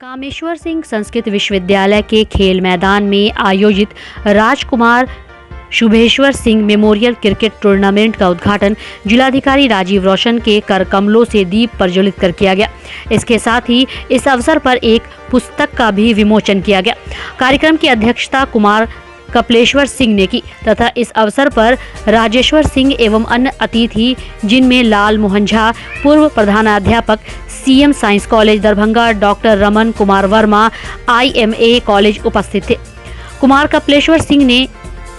कामेश्वर सिंह संस्कृत विश्वविद्यालय के खेल मैदान में आयोजित Rajkumar Shubheshwar Singh memorial cricket tournament का उद्घाटन जिलाधिकारी राजीव रोशन के कर कमलों से दीप प्रज्वलित कर किया गया। इसके साथ ही इस अवसर पर एक पुस्तक का भी विमोचन किया गया। कार्यक्रम की अध्यक्षता कुमार कपिलेश्वर सिंह ने की तथा इस अवसर पर राजेश्वर सिंह एवं अन्य अतिथि जिनमें लाल मोहन झा, पूर्व प्रधानाध्यापक, CM science college Darbhanga, doctor Raman Kumar Verma, IMA college उपस्थित थे। कुमार कपिलेश्वर सिंह ने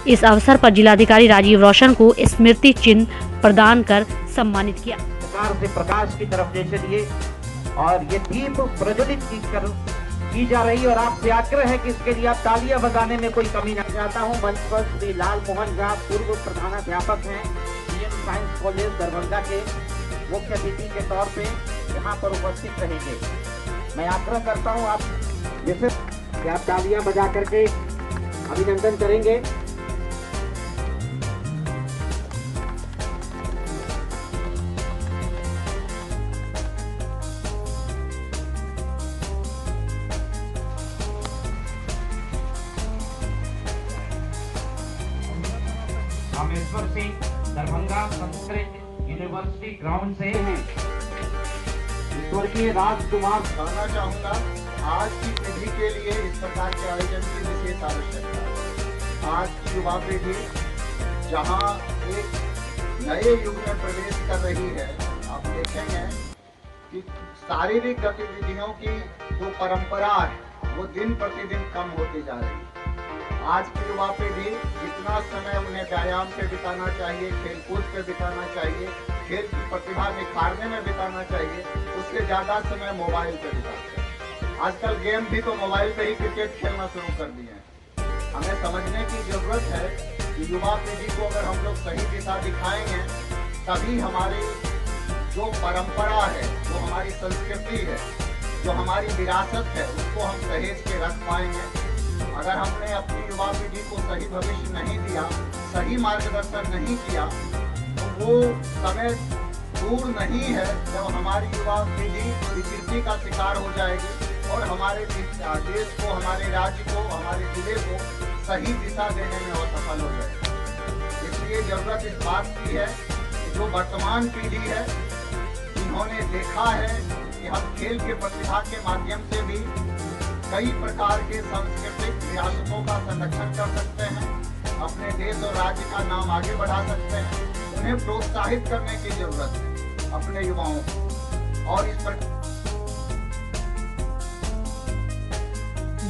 इस अवसर पर जिलाधिकारी राजीव रोशन को स्मृति चिन्ह प्रदान कर सम्मानित किया। प्रकार से प्रकाश की तरफ जैसे दिए और ये दीप प्रज्वलित की जा रही और आपसे आग्रह है कि इसके लिए आप तालियां बजाने में कोई कमी न चाहता हूं। मंच पर श्री लाल मोहन झा, पूर्व प्रधानाध्यापक हैं, सीएम साइंस कॉलेज दरभंगा के मुख्य अतिथि के तौर पे यहाँ पर उपस्थित रहेंगे। मैं आग्रह करता हूँ आप जैसे कि आप तालियां बजा करके अभिनंदन करेंगे। कामेश्वर सिंह दरभंगा संस्कृत यूनिवर्सिटी ग्राउंड से हैं। स्वर्गीय राजकुमार कहना चाहूँगा, आज की पीढ़ी के लिए इस प्रकार के आयोजन की विशेष आवश्यकता है। आज की युवा पीढ़ी जहाँ एक नए युग में प्रवेश कर रही है, आप देखेंगे कि शारीरिक गतिविधियों की जो परंपरा है वो दिन प्रतिदिन कम होती जा रही है। आज की युवा पीढ़ी जितना समय उन्हें व्यायाम पे बिताना चाहिए, खेलकूद पे बिताना चाहिए, खेल की प्रतिभा निखारने में बिताना चाहिए, उससे ज्यादा समय मोबाइल पे बिताते हैं। आजकल गेम भी तो मोबाइल पे ही क्रिकेट खेलना शुरू कर दिए हैं। हमें समझने की जरूरत है कि युवा पीढ़ी को अगर हम लोग सही दिशा दिखाएंगे तभी हमारी जो परंपरा है, जो हमारी संस्कृति है, जो हमारी विरासत है, उसको हम सहेज के रख पाएंगे। अगर हमने अपनी युवा पीढ़ी को सही भविष्य नहीं दिया, सही मार्गदर्शन नहीं किया, तो वो समय दूर नहीं है जब हमारी युवा पीढ़ी विकृति का शिकार हो जाएगी और हमारे देश को, हमारे राज्य को, हमारे जिले को सही दिशा देने में असफल हो जाएगी। इसलिए जरूरत इस बात की है कि जो वर्तमान पीढ़ी है, जिन्होंने देखा है कि हम खेल के प्रतिभा के माध्यम से भी कई प्रकार के सांस्कृतिक विरासतों का संरक्षण कर सकते हैं, अपने देश और राज्य का नाम आगे बढ़ा सकते हैं, उन्हें प्रोत्साहित करने की जरूरत है अपने युवाओं को। और इस पर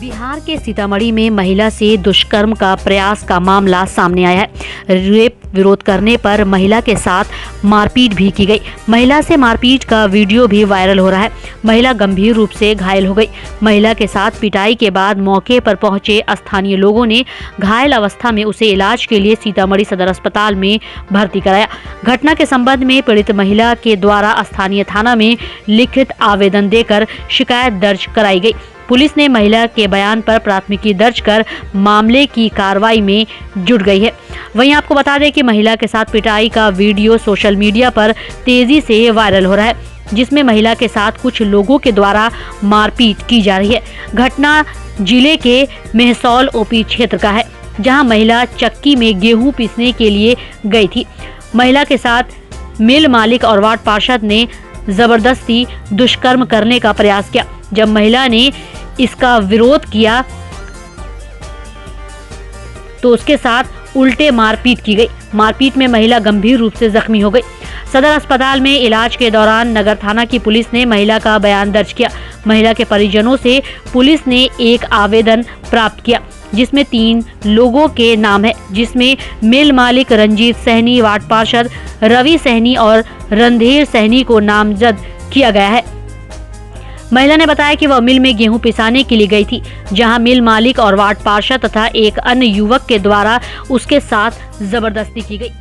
बिहार के सीतामढ़ी में महिला से दुष्कर्म का प्रयास का मामला सामने आया है। रेप विरोध करने पर महिला के साथ मारपीट भी की गई। महिला से मारपीट का वीडियो भी वायरल हो रहा है। महिला गंभीर रूप से घायल हो गई। महिला के साथ पिटाई के बाद मौके पर पहुंचे स्थानीय लोगों ने घायल अवस्था में उसे इलाज के लिए सीतामढ़ी सदर अस्पताल में भर्ती कराया। घटना के संबंध में पीड़ित महिला के द्वारा स्थानीय थाना में लिखित आवेदन देकर शिकायत दर्ज कराई गई। पुलिस ने महिला के बयान पर प्राथमिकी दर्ज कर मामले की कार्रवाई में जुट गई है। वहीं आपको बता दें कि महिला के साथ पिटाई का वीडियो सोशल मीडिया पर तेजी से वायरल हो रहा है, जिसमें महिला के साथ कुछ लोगों के द्वारा मारपीट की जा रही है। घटना जिले के मेहसौल OP क्षेत्र का है, जहां महिला चक्की में गेहूं पीसने के लिए गई थी। महिला के साथ मिल मालिक और वार्ड पार्षद ने जबरदस्ती दुष्कर्म करने का प्रयास किया। जब महिला ने इसका विरोध किया तो उसके साथ उल्टे मारपीट की गई। मारपीट में महिला गंभीर रूप से जख्मी हो गई। सदर अस्पताल में इलाज के दौरान नगर थाना की पुलिस ने महिला का बयान दर्ज किया। महिला के परिजनों से पुलिस ने एक आवेदन प्राप्त किया, जिसमें 3 लोगों के नाम है, जिसमें मिल मालिक रंजीत सहनी, वार्ड पार्षद रवि सहनी और रणधीर सहनी को नामजद किया गया है। महिला ने बताया कि वह मिल में गेहूं पिसाने के लिए गई थी, जहां मिल मालिक और वार्ड पार्षद तथा एक अन्य युवक के द्वारा उसके साथ जबरदस्ती की गई।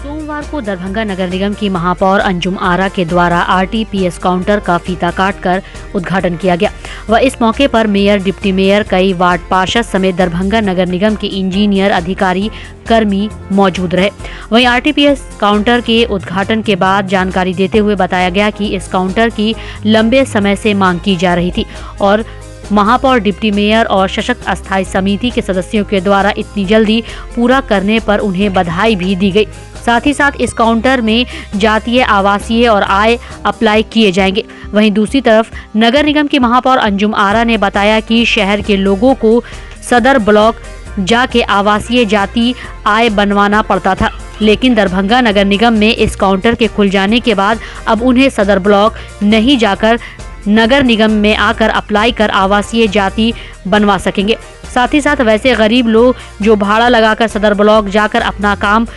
सोमवार को दरभंगा नगर निगम की महापौर अंजुम आरा के द्वारा RTPS काउंटर का फीता काटकर उद्घाटन किया गया। व इस मौके पर मेयर, डिप्टी मेयर, कई वार्ड पार्षद समेत दरभंगा नगर निगम के इंजीनियर, अधिकारी, कर्मी मौजूद रहे। वहीं आरटीपीएस काउंटर के उद्घाटन के बाद जानकारी देते हुए बताया गया कि इस काउंटर की लंबे समय से मांग की जा रही थी और महापौर, डिप्टी मेयर और सशक्त अस्थायी समिति के सदस्यों के द्वारा इतनी जल्दी पूरा करने पर उन्हें बधाई भी दी गई। साथ ही साथ इस काउंटर में जातीय, आवासीय और आय अप्लाई किए जाएंगे। वहीं दूसरी तरफ नगर निगम की महापौर अंजुम आरा ने बताया कि शहर के लोगों को सदर ब्लॉक जाके आवासीय, जाति, आय बनवाना पड़ता था, लेकिन दरभंगा नगर निगम में इस काउंटर के खुल जाने के बाद अब उन्हें सदर ब्लॉक नहीं जाकर नगर निगम में आकर अप्लाई कर आवासीय, जाति बनवा सकेंगे। साथ ही साथ वैसे गरीब लोग जो भाड़ा लगाकर सदर ब्लॉक जाकर अपना काम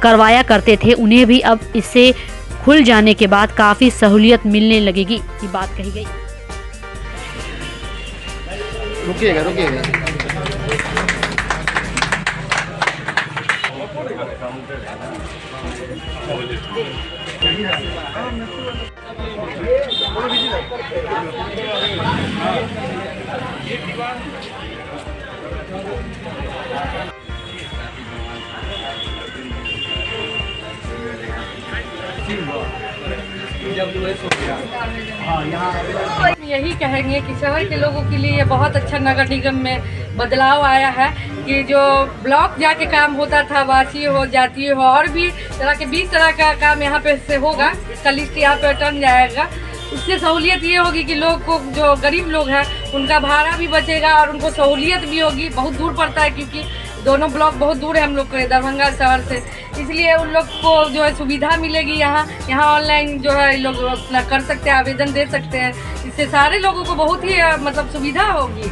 करवाया करते थे, उन्हें भी अब इससे खुल जाने के बाद काफ़ी सहूलियत मिलने लगेगी, ये बात कही गई। रुकिएगा। यही कहेंगे कि शहर के लोगों के लिए ये बहुत अच्छा नगर निगम में बदलाव आया है कि जो ब्लॉक जाके काम होता था, आवासीय हो, जातीय हो, और भी तरह के 20 तरह का काम यहाँ पे से होगा। इसका लिस्ट यहाँ पे टर्न जाएगा। उससे सहूलियत ये होगी कि लोग को, जो गरीब लोग हैं, उनका भाड़ा भी बचेगा और उनको सहूलियत भी होगी। बहुत दूर पड़ता है क्योंकि दोनों ब्लॉक बहुत दूर है हम लोग के दरभंगा शहर से, इसलिए उन लोग को जो है सुविधा मिलेगी। यहाँ ऑनलाइन जो है लोग अपना कर सकते हैं, आवेदन दे सकते हैं। इससे सारे लोगों को बहुत ही मतलब सुविधा होगी,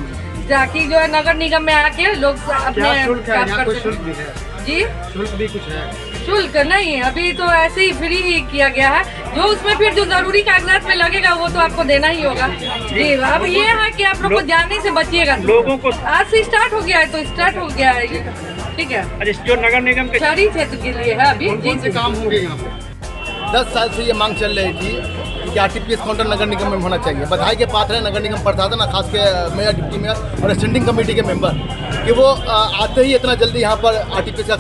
ताकि जो है नगर निगम में आके लोग अपने काम कर सकें। जी, शुल्क भी कुछ है? शुल्क नहीं, अभी तो ऐसे ही फ्री ही किया गया है। जो उसमें फिर जो जरूरी कागजात में लगेगा वो तो आपको देना ही होगा। जी, अब ये है कि आप लोग को जाने से बचिएगा। लोगों को आज से स्टार्ट हो गया है, तो स्टार्ट हो गया है ये, ठीक है। जो नगर निगम के शहरी क्षेत्र के लिए है अभी जी काम होंगे यहाँ पे। 10 साल से ये मांग चल रही थी कि आरटीपीएस काउंटर नगर निगम में होना चाहिए। बधाई के पात्र है नगर निगम प्रशासन, खास के मेयर, डिप्टी मेयर और स्टैंडिंग कमेटी के मेंबर, कि वो आते ही इतना जल्दी यहाँ पर आरटीपीएस का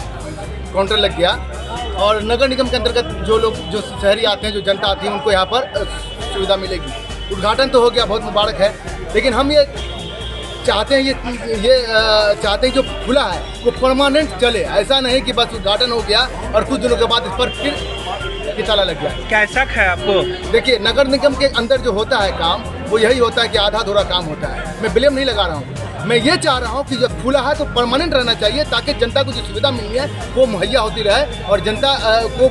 काउंटर लग गया। और नगर निगम के अंतर्गत जो लोग, जो शहरी आते हैं, जो जनता आती है, उनको यहाँ पर सुविधा मिलेगी। उद्घाटन तो हो गया, बहुत मुबारक है, लेकिन हम ये चाहते हैं चाहते हैं जो खुला है वो परमानेंट चले। ऐसा नहीं कि बस उद्घाटन हो गया और कुछ दिनों के बाद इस पर फिर ताला लग गया। क्या शक है आपको? देखिए, नगर निगम के अंदर जो होता है काम, वो यही होता है कि आधा अधूरा काम होता है। मैं ब्लेम नहीं लगा रहा हूँ, मैं ये चाह रहा हूँ कि जब खुला है तो परमानेंट रहना चाहिए, ताकि जनता को जो सुविधा मिलनी है वो मुहैया होती रहे और जनता को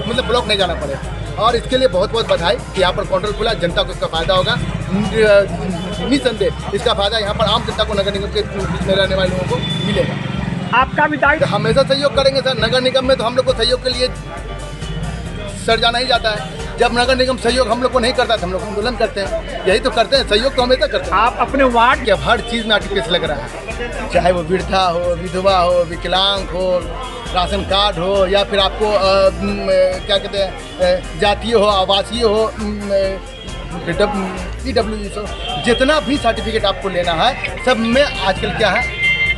मतलब ब्लॉक नहीं जाना पड़े। और इसके लिए बहुत बहुत बधाई कि यहाँ पर काउंटर खुला, जनता को इसका फ़ायदा होगा। निसंदेह इसका फ़ायदा यहाँ पर आम जनता को, नगर निगम के बीच में रहने वाले लोगों को मिलेगा। आपका भी दायित्व? हमेशा सहयोग करेंगे सर। नगर निगम में तो हम लोग को सहयोग के लिए सर जाना ही जाता है। जब नगर निगम सहयोग हम लोग को नहीं करता तो हम लोग आंदोलन करते हैं। यही तो करते हैं, सहयोग तो हमेशा करते हैं। आप अपने वार्ड के हर चीज़ में आरटीपीएस लग रहा है, चाहे वो वृद्धा हो, विधवा हो, विकलांग हो, राशन कार्ड हो, या फिर आपको क्या कहते हैं, जातीय हो, आवासीय हो, PWS हो, जितना भी सर्टिफिकेट आपको लेना है सब में आजकल क्या है,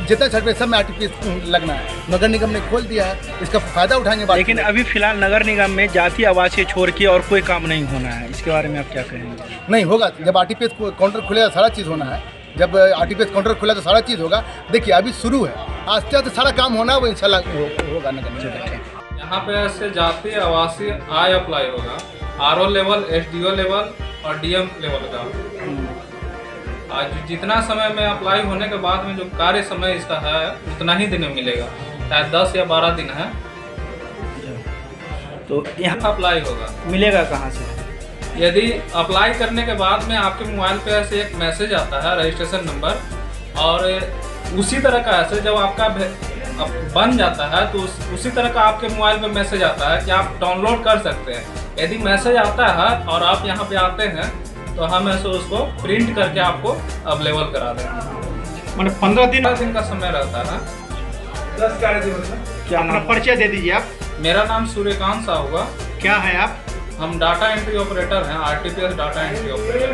जितना सर्टिफिकेट सब में आरटीपीएस लगना है। नगर निगम ने खोल दिया है, इसका फायदा उठाएंगे। लेकिन अभी फिलहाल नगर निगम में जाति, आवासीय छोड़ के और कोई काम नहीं होना है, इसके बारे में आप क्या कहेंगे? नहीं होगा, जब आरटीपीएस काउंटर खुलेगा सारा चीज़ होना है। जब आरटीपीएस काउंटर खुला तो सारा चीज़ होगा। देखिए, अभी शुरू है, आस्ते आस्ते सारा काम होना है, वो इंशाल्लाह होगा नगर निगम। यहाँ पे ऐसे जातीय, आवासीय, आय अप्लाई होगा, RO लेवल, SDO लेवल और DM लेवल का। आज जितना समय में अप्लाई होने के बाद में जो कार्य समय इसका है उतना ही दिन में मिलेगा, शायद 10 या 12 दिन है। तो यहाँ अप्लाई होगा, मिलेगा कहाँ से? यदि अप्लाई करने के बाद में आपके मोबाइल पे ऐसे एक मैसेज आता है, रजिस्ट्रेशन नंबर, और उसी तरह का ऐसे जब आपका बन जाता है तो उसी तरह का आपके मोबाइल पे मैसेज आता है कि आप डाउनलोड कर सकते हैं। यदि मैसेज आता है और आप यहाँ पे आते हैं तो हम ऐसे उसको प्रिंट करके आपको अवेलेबल करा देंगे। मतलब 15 दिन का समय रहता है। 10 कार्य दिन। क्या अपना परिचय दे दीजिए आप। मेरा नाम सूर्यकांत साहू होगा। क्या है आप? हम डाटा एंट्री ऑपरेटर हैं, आरटीपीएस डाटा एंट्री ऑपरेटर।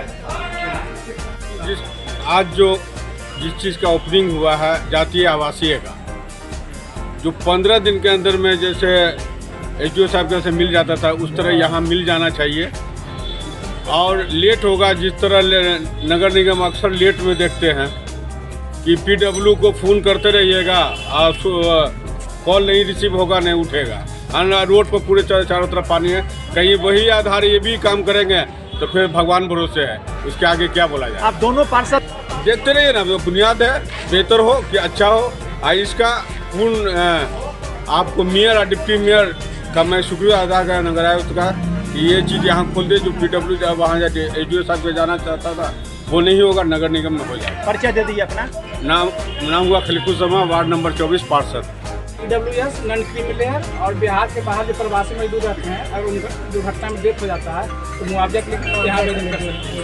आज जो जिस चीज़ का ओपनिंग हुआ है जातीय आवासीय का, जो 15 दिन के अंदर में जैसे एसडीओ साहब के से मिल जाता था उस तरह यहाँ मिल जाना चाहिए। और लेट होगा, जिस तरह नगर निगम अक्सर लेट में देखते हैं कि पीडब्ल्यू को फ़ोन करते रहिएगा और कॉल नहीं रिसीव होगा, नहीं उठेगा। रोड पर पूरे चारों तरफ पानी है, कहीं वही आधार ये भी काम करेंगे तो फिर भगवान भरोसे है, उसके आगे क्या बोला जाए। आप दोनों पार्षद देखते रहिए ना, बुनियाद है, बेहतर हो कि अच्छा हो। इसका पूर्ण आपको मेयर और डिप्टी मेयर का मैं शुक्रिया अदा करें नगर आयुक्त का कि ये चीज़ यहाँ खोल दे। जो पीडब्ल्यू वहाँ जाके एसडीओ साहब के जाना चाहता था वो नहीं होगा, नगर निगम में हो जाए। परिचय दे दीजिए अपना। नाम हुआ खलीकुल शर्मा, वार्ड नंबर 24 पार्षद। PWS नॉन क्रिमिनल और बिहार के बाहर जो प्रवासी मजदूर रहते हैं, अगर उनका दुर्घटना में डेथ हो जाता है तो मुआवजा के लिए यहाँ आवेदन कर सकते हैं।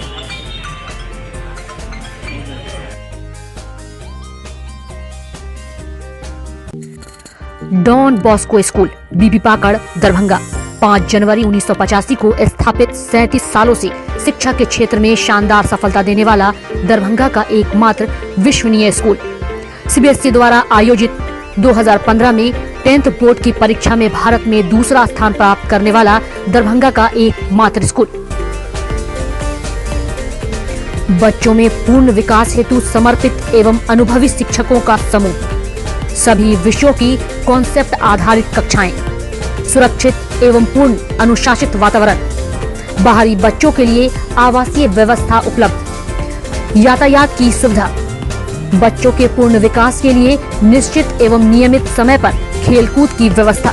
डॉन बॉस्को स्कूल बीबी पाकड़ दरभंगा 5 जनवरी 1985 को स्थापित 37 सालों से शिक्षा के क्षेत्र में शानदार सफलता देने वाला दरभंगा का एकमात्र विश्वसनीय स्कूल। सीबीएसई द्वारा आयोजित 2015 में 10th बोर्ड की परीक्षा में भारत में दूसरा स्थान प्राप्त करने वाला दरभंगा का एकमात्र स्कूल। बच्चों में पूर्ण विकास हेतु समर्पित एवं अनुभवी शिक्षकों का समूह, सभी विषयों की कॉन्सेप्ट आधारित कक्षाएं, सुरक्षित एवं पूर्ण अनुशासित वातावरण, बाहरी बच्चों के लिए आवासीय व्यवस्था उपलब्ध, यातायात की सुविधा, बच्चों के पूर्ण विकास के लिए निश्चित एवं नियमित समय पर खेलकूद की व्यवस्था,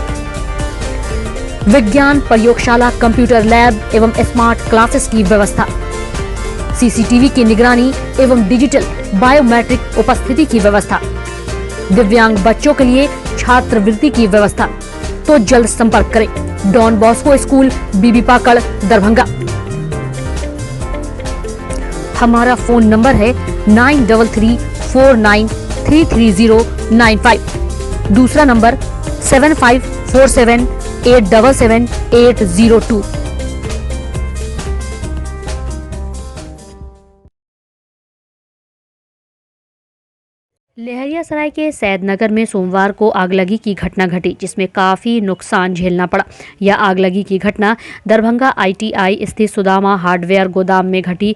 विज्ञान प्रयोगशाला, कंप्यूटर लैब एवं स्मार्ट क्लासेस की व्यवस्था, सीसीटीवी की निगरानी एवं डिजिटल बायोमेट्रिक उपस्थिति की व्यवस्था, दिव्यांग बच्चों के लिए छात्रवृत्ति की व्यवस्था। तो जल्द संपर्क करें डॉन बॉस्को स्कूल बीबी पाकड़ दरभंगा। हमारा फोन नंबर है 9334933095। दूसरा नंबर 7547877802। लहरियासराय के सैदनगर में सोमवार को आगलगी की घटना घटी, जिसमें काफ़ी नुकसान झेलना पड़ा। यह आगलगी की घटना दरभंगा ITI स्थित सुदामा हार्डवेयर गोदाम में घटी।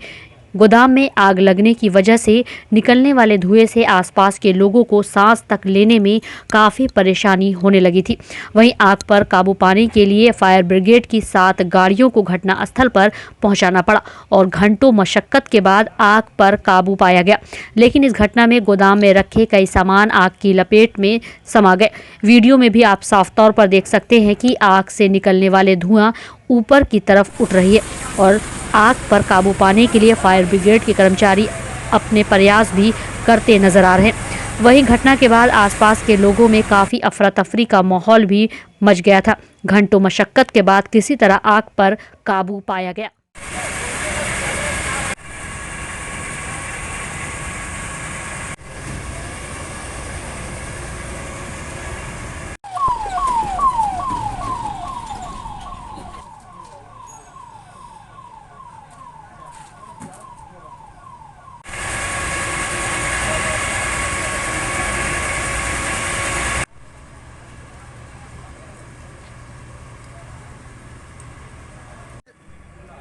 गोदाम में आग लगने की वजह से निकलने वाले धुएं से आसपास के लोगों को सांस तक लेने में काफ़ी परेशानी होने लगी थी। वहीं आग पर काबू पाने के लिए फायर ब्रिगेड की 7 गाड़ियों को घटनास्थल पर पहुंचाना पड़ा और घंटों मशक्कत के बाद आग पर काबू पाया गया। लेकिन इस घटना में गोदाम में रखे कई सामान आग की लपेट में समा गए। वीडियो में भी आप साफ तौर पर देख सकते हैं कि आग से निकलने वाले धुआं ऊपर की तरफ उठ रही है और आग पर काबू पाने के लिए फायर ब्रिगेड के कर्मचारी अपने प्रयास भी करते नजर आ रहे हैं। वहीं घटना के बाद आसपास के लोगों में काफ़ी अफरा तफरी का माहौल भी मच गया था। घंटों मशक्कत के बाद किसी तरह आग पर काबू पाया गया।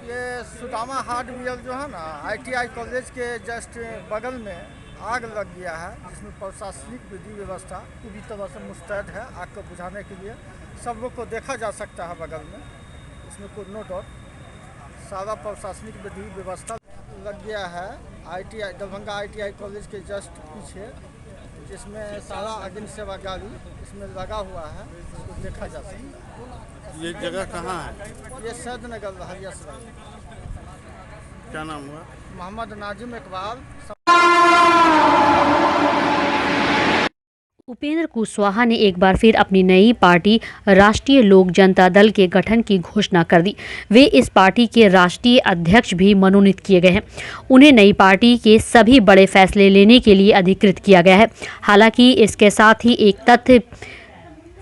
ये सुदामा हार्डवेयर जो है ना ITI कॉलेज के जस्ट बगल में आग लग गया है, जिसमें प्रशासनिक विधि व्यवस्था पूरी तरह से मुस्तैद है आग को बुझाने के लिए। सब लोग को देखा जा सकता है बगल में, इसमें कोई नो डाउट सारा प्रशासनिक विधि व्यवस्था लग गया है। ITI दरभंगा ITI कॉलेज के जस्ट पीछे, जिसमें सारा अग्नि सेवा गाड़ी इसमें लगा हुआ है, इसको देखा जा सकता है। ये जगह कहाँ है? ये सैदनगर लहरियासराय। क्या नाम हुआ? मोहम्मद नाजिम इकबाल। उपेंद्र कुशवाहा ने एक बार फिर अपनी नई पार्टी राष्ट्रीय लोक जनता दल के गठन की घोषणा कर दी। वे इस पार्टी के राष्ट्रीय अध्यक्ष भी मनोनीत किए गए हैं। उन्हें नई पार्टी के सभी बड़े फैसले लेने के लिए अधिकृत किया गया है। हालांकि इसके साथ ही एक तथ्य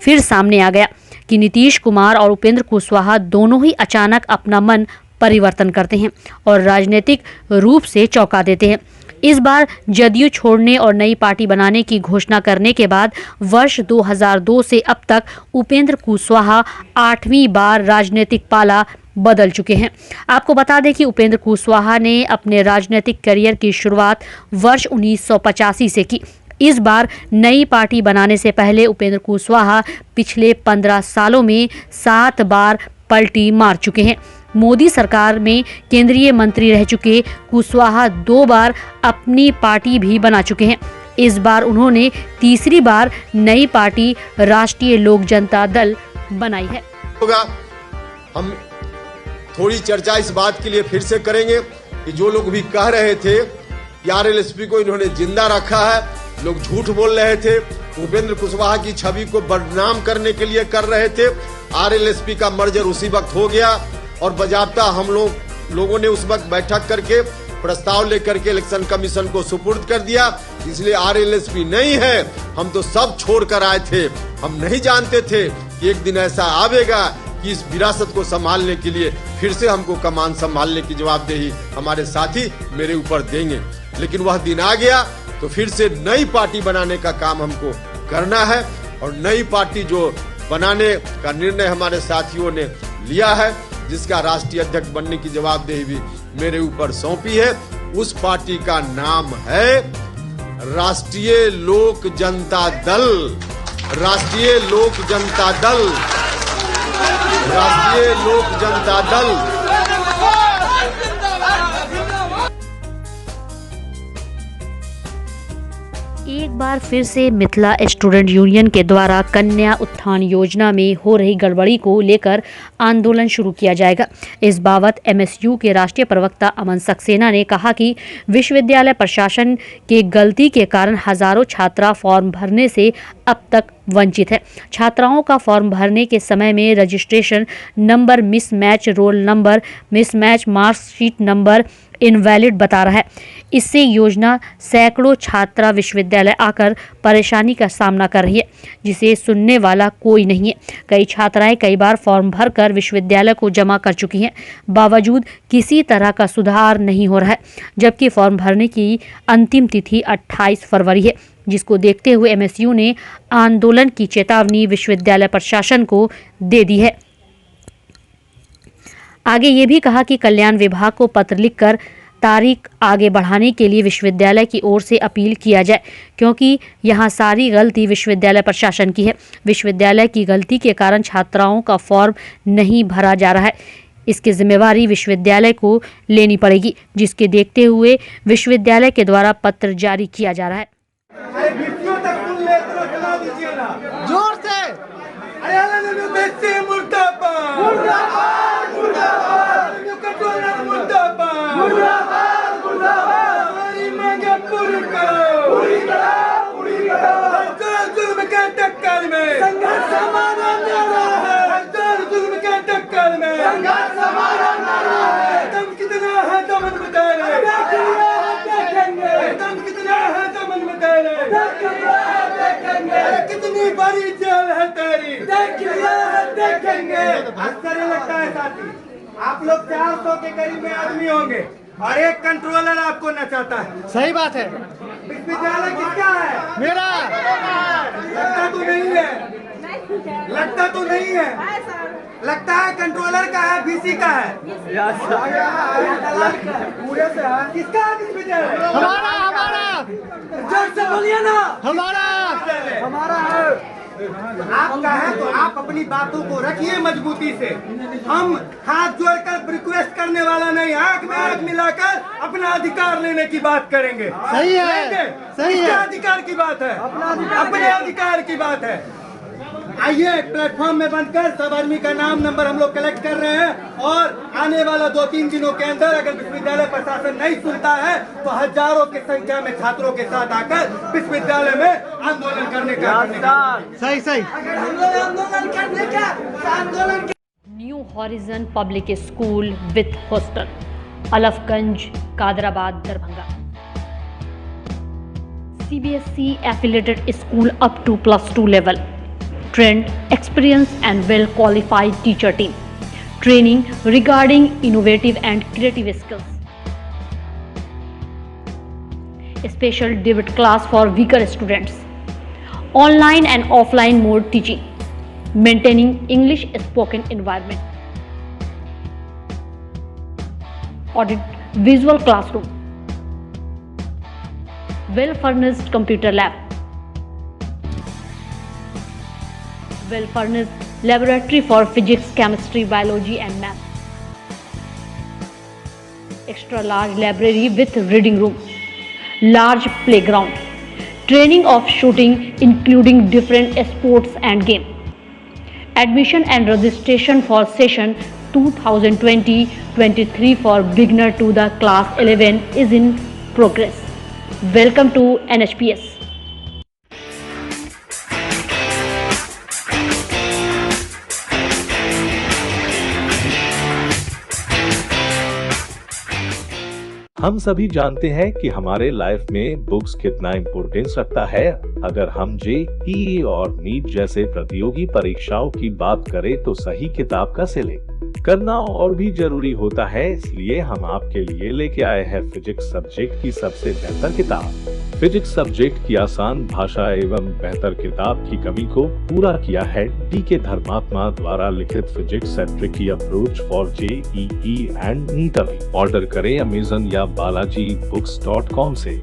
फिर सामने आ गया कि नीतीश कुमार और उपेंद्र कुशवाहा दोनों ही अचानक अपना मन परिवर्तन करते हैं और राजनीतिक रूप से चौंका देते हैं। इस बार जदयू छोड़ने और नई पार्टी बनाने की घोषणा करने के बाद वर्ष 2002 से अब तक उपेंद्र कुशवाहा 8वीं बार राजनीतिक पाला बदल चुके हैं। आपको बता दें कि उपेंद्र कुशवाहा ने अपने राजनीतिक करियर की शुरुआत वर्ष 1985 से की। इस बार नई पार्टी बनाने से पहले उपेंद्र कुशवाहा पिछले 15 सालों में 7 बार पलटी मार चुके हैं। मोदी सरकार में केंद्रीय मंत्री रह चुके कुशवाहा 2 बार अपनी पार्टी भी बना चुके हैं। इस बार उन्होंने तीसरी बार नई पार्टी राष्ट्रीय लोक जनता दल बनाई है। होगा हम थोड़ी चर्चा इस बात के लिए फिर से करेंगे कि जो लोग भी कह रहे थे कि आरएलएसपी को इन्होंने जिंदा रखा है, लोग झूठ बोल रहे थे, उपेंद्र कुशवाहा की छवि को बदनाम करने के लिए कर रहे थे। आरएलएसपी का मर्जर उसी वक्त हो गया और बजाबता हम लोगों ने उस वक्त बैठक करके प्रस्ताव लेकर के इलेक्शन कमीशन को सुपुर्द कर दिया। इसलिए आरएलएसपी नहीं है, हम तो सब छोड़ कर आए थे। हम नहीं जानते थे कि एक दिन ऐसा आवेगा कि इस विरासत को संभालने के लिए फिर से हमको कमान संभालने की जवाबदेही हमारे साथी मेरे ऊपर देंगे। लेकिन वह दिन आ गया तो फिर से नई पार्टी बनाने का काम हमको करना है और नई पार्टी जो बनाने का निर्णय हमारे साथियों ने लिया है, जिसका राष्ट्रीय अध्यक्ष बनने की जवाबदेही भी मेरे ऊपर सौंपी है, उस पार्टी का नाम है राष्ट्रीय लोक जनता दल। राष्ट्रीय लोक जनता दल, राष्ट्रीय लोक जनता दल। एक बार फिर से मिथिला स्टूडेंट यूनियन के द्वारा कन्या उत्थान योजना में हो रही गड़बड़ी को लेकर आंदोलन शुरू किया जाएगा। इस बाबत एमएसयू के राष्ट्रीय प्रवक्ता अमन सक्सेना ने कहा कि विश्वविद्यालय प्रशासन के गलती के कारण हजारों छात्रा फॉर्म भरने से अब तक वंचित है। छात्राओं का फॉर्म भरने के समय में registration number mismatch, roll number mismatch, marksheet number invalid बता रहा है। इससे योजना सैकड़ों छात्रा विश्वविद्यालय आकर परेशानी का सामना कर रही है, जिसे सुनने वाला कोई नहीं है। कई छात्राएं कई बार फॉर्म भरकर विश्वविद्यालय को जमा कर चुकी हैं, बावजूद किसी तरह का सुधार नहीं हो रहा है। जबकि फॉर्म भरने की अंतिम तिथि 28 फरवरी है, जिसको देखते हुए एमएसयू ने आंदोलन की चेतावनी विश्वविद्यालय प्रशासन को दे दी है। आगे ये भी कहा कि कल्याण विभाग को पत्र लिखकर तारीख आगे बढ़ाने के लिए विश्वविद्यालय की ओर से अपील किया जाए, क्योंकि यहाँ सारी गलती विश्वविद्यालय प्रशासन की है। विश्वविद्यालय की गलती के कारण छात्राओं का फॉर्म नहीं भरा जा रहा है। इसकी जिम्मेवारी विश्वविद्यालय को लेनी पड़ेगी, जिसके देखते हुए विश्वविद्यालय के द्वारा पत्र जारी किया जा रहा है। जोर से कितनी बड़ी जेल है तेरी, देखेंगे। आश्चर्य लगता है साथी, आप लोग 400 के करीब में आदमी होंगे और एक कंट्रोलर आपको नचाता है। सही बात है। विश्वविद्यालय किसका है? मेरा। लगता तो नहीं है, लगता तो नहीं है, लगता है कंट्रोलर का है, वीसी का है, पूरे से है। किसका है विश्वविद्यालय? हमारा, हमारा। जोर से बोलिए ना, हमारा, हमारा है। आपका है तो आप अपनी बातों को रखिए मजबूती से। हम हाथ जोड़कर रिक्वेस्ट करने वाला नहीं, आंख में आंख मिलाकर अपना अधिकार लेने की बात करेंगे। सही है, सही है। अधिकार की बात है, अपने अधिकार की बात है। आइए प्लेटफॉर्म में बनकर सब आदमी का नाम नंबर हम लोग कलेक्ट कर रहे हैं और आने वाला 2-3 दिनों के अंदर अगर विश्वविद्यालय प्रशासन नहीं सुनता है तो हजारों की संख्या में छात्रों के साथ आकर विश्वविद्यालय में आंदोलन करने का। सही सही आंदोलन करने का आंदोलन। New horizon public school with hostel, Alafganj, Kadrabad, Darbhanga. CBSE affiliated school up to +2 level. Trained, experienced and well-qualified teacher team. Training regarding innovative and creative skills. special debate class for weaker students, online and offline mode teaching, maintaining English spoken environment, audit visual classroom, well-furnished computer lab, well-furnished laboratory for physics, chemistry, biology and math, extra large library with reading room, large playground, training of shooting including different sports and game. Admission and registration for session 2020-23 for beginner to the class 11 is in progress. Welcome to NHPS. हम सभी जानते हैं कि हमारे life में books कितना importance रखता है। अगर हम JEE और नीट जैसे प्रतियोगी परीक्षाओं की बात करें तो सही किताब का सिलेक्ट करना और भी जरूरी होता है। इसलिए हम आपके लिए लेके आए हैं फिजिक्स सब्जेक्ट की सबसे बेहतर किताब। फिजिक्स सब्जेक्ट की आसान भाषा एवं बेहतर किताब की कमी को पूरा किया है DK धर्मात्मा द्वारा लिखित physics and tricky approach for JEE and NEET. Order करें अमेज़न या balajiBooks.com से।